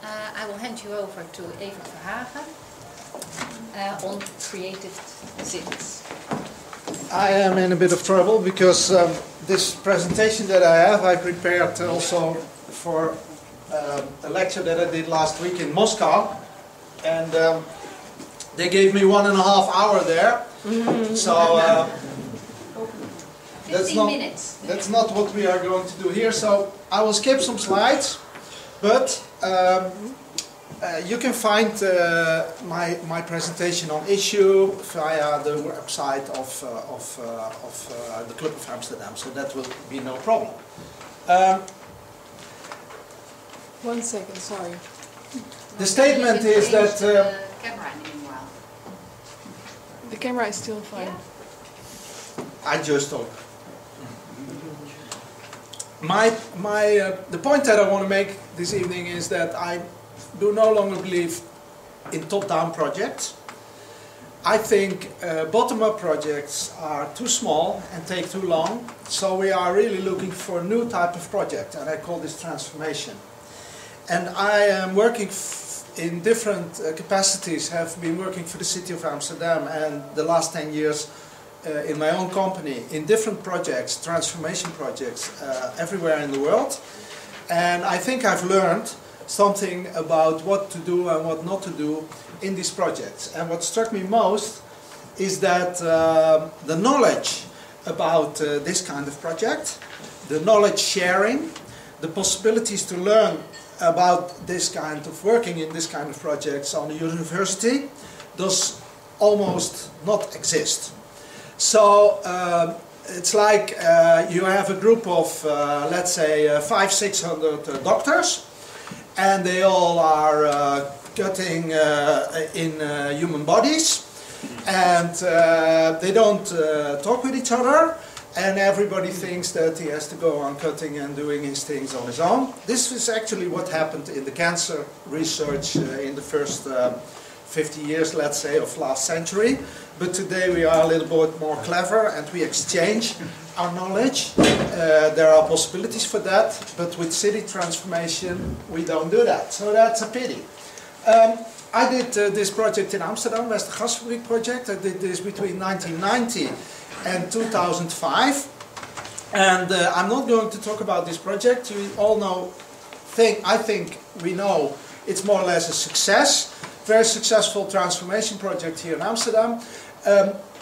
I will hand you over to Evert Verhagen on creative cities. I am in a bit of trouble because this presentation that I have, I prepared also for a lecture that I did last week in Moscow, and they gave me 1.5 hours there. So that's not what we are going to do here. So I will skip some slides, but you can find my presentation on issue via the website of the Club of Amsterdam, so that will be no problem. 1 second, sorry. The statement is that... the camera meanwhile. The camera is still fine. Yeah. I just talk. The point that I want to make this evening is that I do no longer believe in top-down projects. I think bottom-up projects are too small and take too long, so we are really looking for a new type of project, and I call this transformation. And I am working in different capacities, have been working for the city of Amsterdam and the last 10 years in my own company in different projects, transformation projects everywhere in the world. And I think I've learned something about what to do and what not to do in these projects. And what struck me most is that the knowledge about this kind of project, the knowledge sharing, the possibilities to learn about this kind of working in this kind of projects on the university does almost not exist. So it's like you have a group of let's say 500-600 doctors, and they all are cutting in human bodies, and they don't talk with each other, and everybody thinks that he has to go on cutting and doing his things on his own. This is actually what happened in the cancer research in the first 50 years, let's say, of last century. But today we are a little bit more clever and we exchange our knowledge. There are possibilities for that, but with city transformation we don't do that. So that's a pity. I did this project in Amsterdam, Westergasfabriek project. I did this between 1990 and 2005. And I'm not going to talk about this project. You all know, I think we know it's more or less a success. Very successful transformation project here in Amsterdam.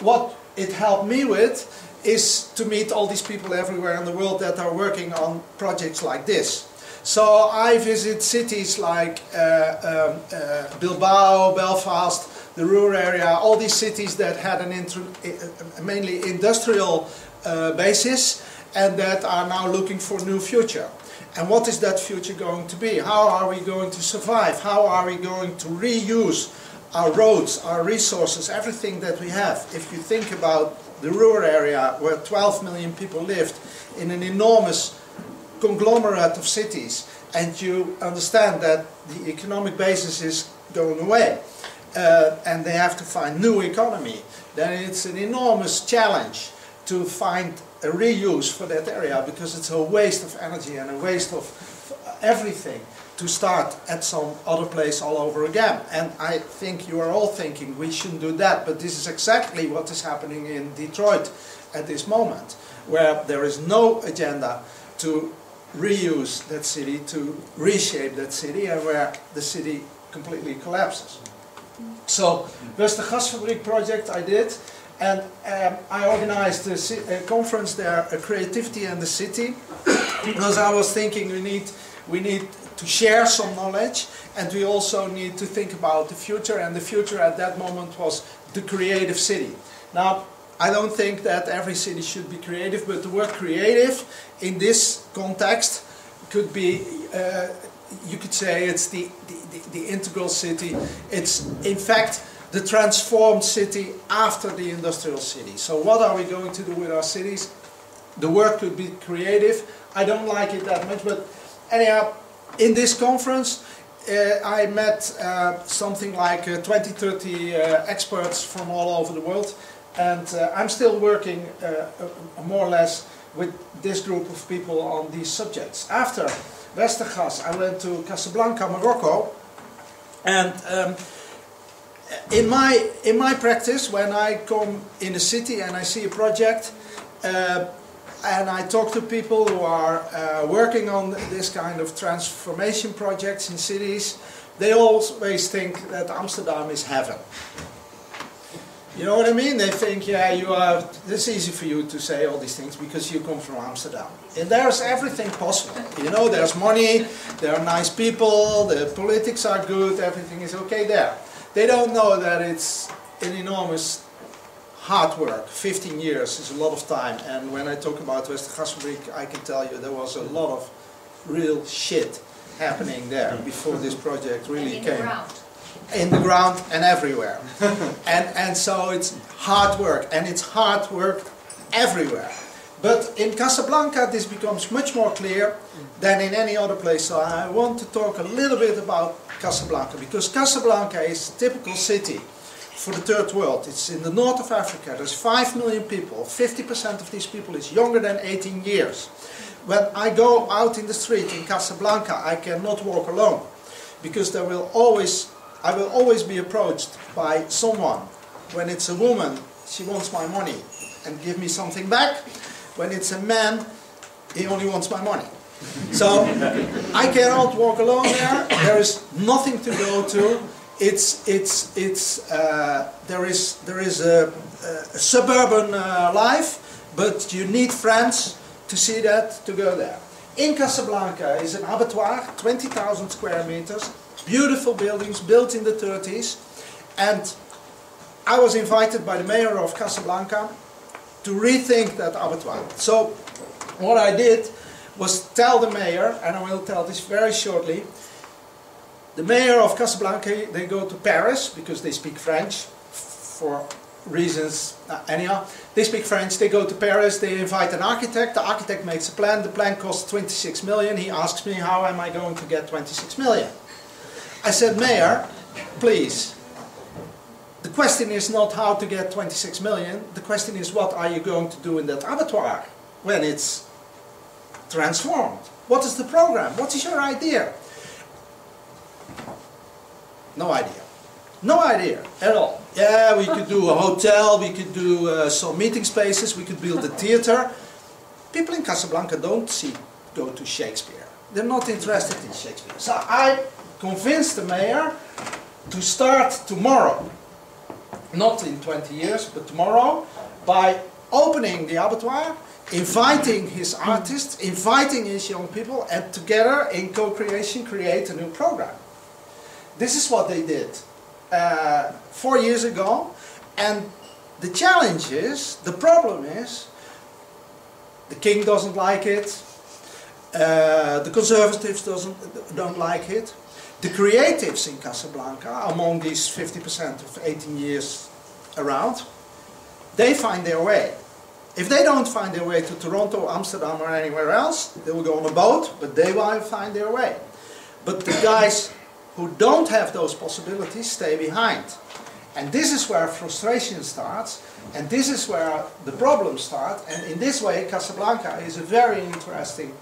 What it helped me with is to meet all these people everywhere in the world that are working on projects like this. So I visit cities like Bilbao, Belfast, the Ruhr area, all these cities that had an mainly industrial basis and that are now looking for a new future. And what is that future going to be? How are we going to survive? How are we going to reuse our roads, our resources, everything that we have? If you think about the Ruhr area where 12 million people lived in an enormous conglomerate of cities, and you understand that the economic basis is going away and they have to find new economy, then it's an enormous challenge to find a reuse for that area, because it's a waste of energy and a waste of everything to start at some other place all over again. And I think you are all thinking we shouldn't do that, but this is exactly what is happening in Detroit at this moment, where there is no agenda to reuse that city, to reshape that city, and where the city completely collapses. So, Westergasfabriek project I did. And I organized a conference there, Creativity and the City, because I was thinking we need to share some knowledge, and we also need to think about the future, and the future at that moment was the creative city. Now, I don't think that every city should be creative, but the word creative in this context could be, you could say it's the integral city. It's, in fact, the transformed city after the industrial city. So what are we going to do with our cities? The word could be creative. I don't like it that much, but anyhow, in this conference I met something like 20-30 experts from all over the world, and I'm still working more or less with this group of people on these subjects. After Westergas, I went to Casablanca, Morocco, and in my practice, when I come in a city and I see a project, and I talk to people who are working on this kind of transformation projects in cities, they always think that Amsterdam is heaven. You know what I mean? They think, yeah, it's easy for you to say all these things because you come from Amsterdam. And there's everything possible. You know, there's money, there are nice people, the politics are good, everything is okay there. They don't know that it's an enormous hard work. 15 years is a lot of time, and when I talk about Westergasfabriek, I can tell you there was a lot of real shit happening there before this project really came. In the ground and everywhere. and so it's hard work, and it's hard work everywhere. But in Casablanca this becomes much more clear than in any other place. So I want to talk a little bit about Casablanca, because Casablanca is a typical city for the third world. It's in the north of Africa. There's 5 million people. 50% of these people is younger than 18 years. When I go out in the street in Casablanca, I cannot walk alone, because I will always be approached by someone. When it's a woman, she wants my money and give me something back. When it's a man, he only wants my money. So I cannot walk alone there. There is nothing to go to. There is a suburban life, but you need friends to see that, to go there. In Casablanca is an abattoir, 20,000 square meters, beautiful buildings built in the 30s, and I was invited by the mayor of Casablanca to rethink that abattoir. So what I did was tell the mayor, and I will tell this very shortly. The mayor of Casablanca, they go to Paris because they speak French for reasons, anyhow. They speak French, they go to Paris, they invite an architect, the architect makes a plan, the plan costs 26 million. He asks me, how am I going to get 26 million? I said, Mayor, please, the question is not how to get 26 million, the question is what are you going to do in that abattoir when it's transformed? What is the program? What is your idea? No idea. No idea at all. Yeah, we could do a hotel, we could do some meeting spaces, we could build a theater. People in Casablanca don't go to Shakespeare. They're not interested in Shakespeare. So I convinced the mayor to start tomorrow, not in 20 years, but tomorrow, by opening the abattoir, inviting his artists, inviting his young people, and together in co-creation create a new program. This is what they did 4 years ago, and the challenge is, the problem is, the king doesn't like it, the conservatives don't like it, the creatives in Casablanca, among these 50% of 18 years around, they find their way. If they don't find their way to Toronto, Amsterdam or anywhere else, they will go on a boat, but they will find their way. But the guys who don't have those possibilities stay behind. And this is where frustration starts, and this is where the problems start, and in this way Casablanca is a very interesting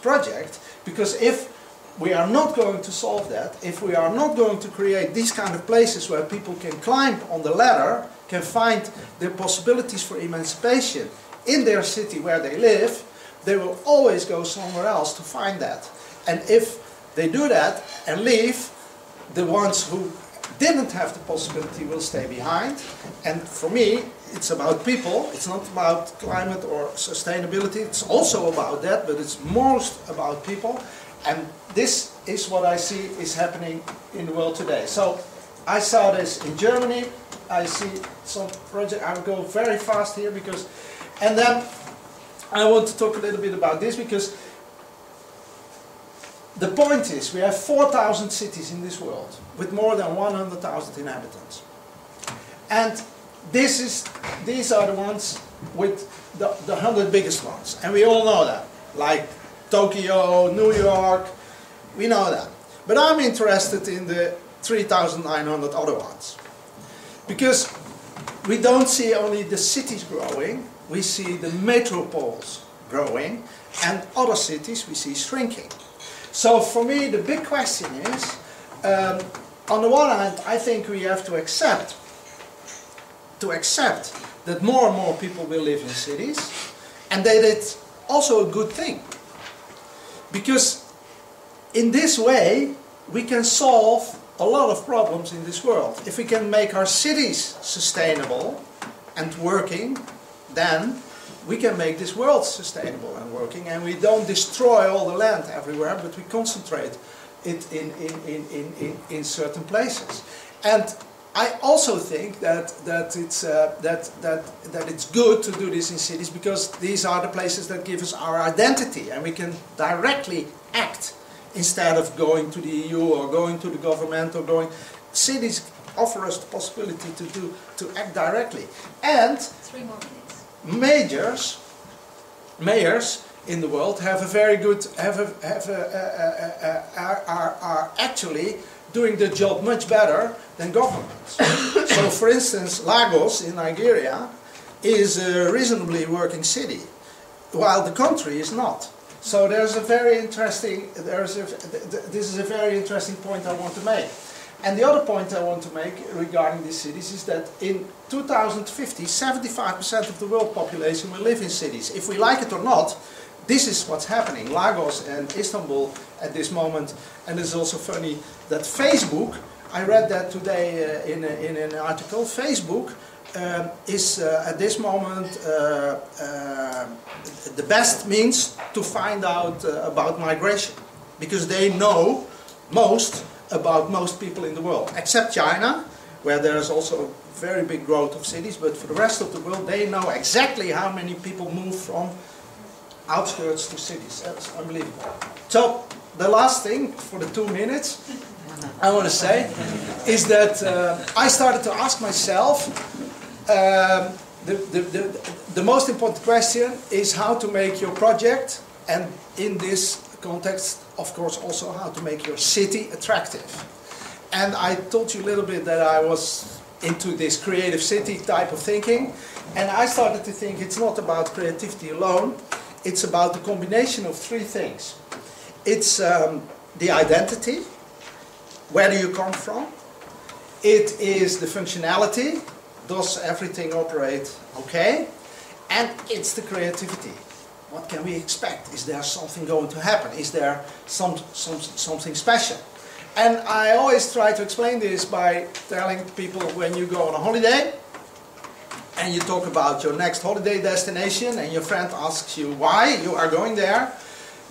project, because if we are not going to solve that, if we are not going to create these kind of places where people can climb on the ladder, can find their possibilities for emancipation in their city where they live, they will always go somewhere else to find that. And if they do that and leave, the ones who didn't have the possibility will stay behind. And for me, it's about people. It's not about climate or sustainability. It's also about that, but it's most about people. And this is what I see is happening in the world today. So I saw this in Germany. I see some project. I will go very fast here because, and then I want to talk a little bit about this, because the point is, we have 4,000 cities in this world with more than 100,000 inhabitants. And these are the ones with the 100 biggest ones. And we all know that. Like Tokyo, New York, we know that. But I'm interested in the 3,900 other ones. Because we don't see only the cities growing, we see the metropoles growing, and other cities we see shrinking. So for me the big question is, on the one hand I think we have to accept that more and more people will live in cities, and that it's also a good thing. Because in this way we can solve a lot of problems in this world. If we can make our cities sustainable and working, then we can make this world sustainable and working, and we don't destroy all the land everywhere, but we concentrate it in certain places. And I also think that it's good to do this in cities, because these are the places that give us our identity, and we can directly act instead of going to the EU or going to the government or going. Cities offer us the possibility to act directly. And 3 more minutes. Mayors in the world have a very good are actually doing the job much better than governments. So for instance, Lagos in Nigeria is a reasonably working city, while the country is not. So there's a very interesting, this is a very interesting point I want to make. And the other point I want to make regarding these cities is that in 2050, 75% of the world population will live in cities. If we like it or not, this is what's happening. Lagos and Istanbul at this moment, and it's also funny that Facebook, I read that today in an article, Facebook is at this moment the best means to find out about migration, because they know most about most people in the world, except China, where there's also very big growth of cities, but for the rest of the world they know exactly how many people move from outskirts to cities. That's unbelievable. So the last thing for the 2 minutes I want to say is that I started to ask myself the most important question is how to make your project, and in this context of course also how to make your city attractive. And I told you a little bit that I was into this creative city type of thinking, and I started to think it's not about creativity alone, it's about the combination of 3 things. It's the identity, where do you come from? It is the functionality, does everything operate okay? And it's the creativity. What can we expect? Is there something going to happen? Is there something special? And I always try to explain this by telling people, when you go on a holiday and you talk about your next holiday destination and your friend asks you why you are going there,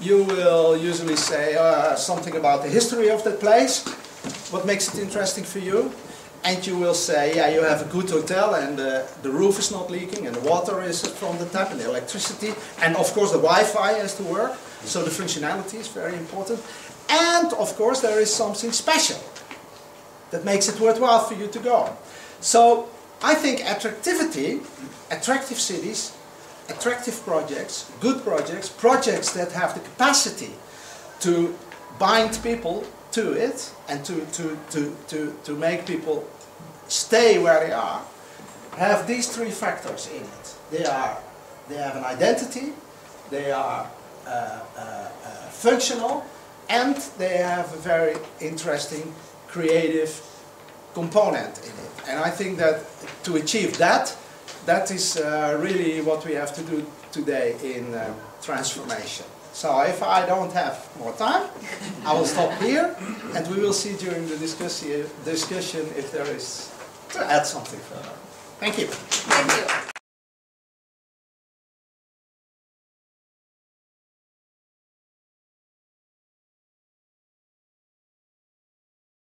you will usually say something about the history of that place, what makes it interesting for you. And you will say, yeah, you have a good hotel and the roof is not leaking and the water is from the tap and the electricity. And of course the Wi-Fi has to work, so the functionality is very important. And of course there is something special that makes it worthwhile for you to go. So I think attractivity, attractive cities, attractive projects, good projects, projects that have the capacity to bind people to it and to make people stay where they are, have these 3 factors in it. They have an identity, they are functional, and they have a very interesting creative component in it. And I think that to achieve that, that is really what we have to do today in transformation. So if I don't have more time, I will stop here, and we will see during the discussion if there is to add something further. Thank you. Thank you.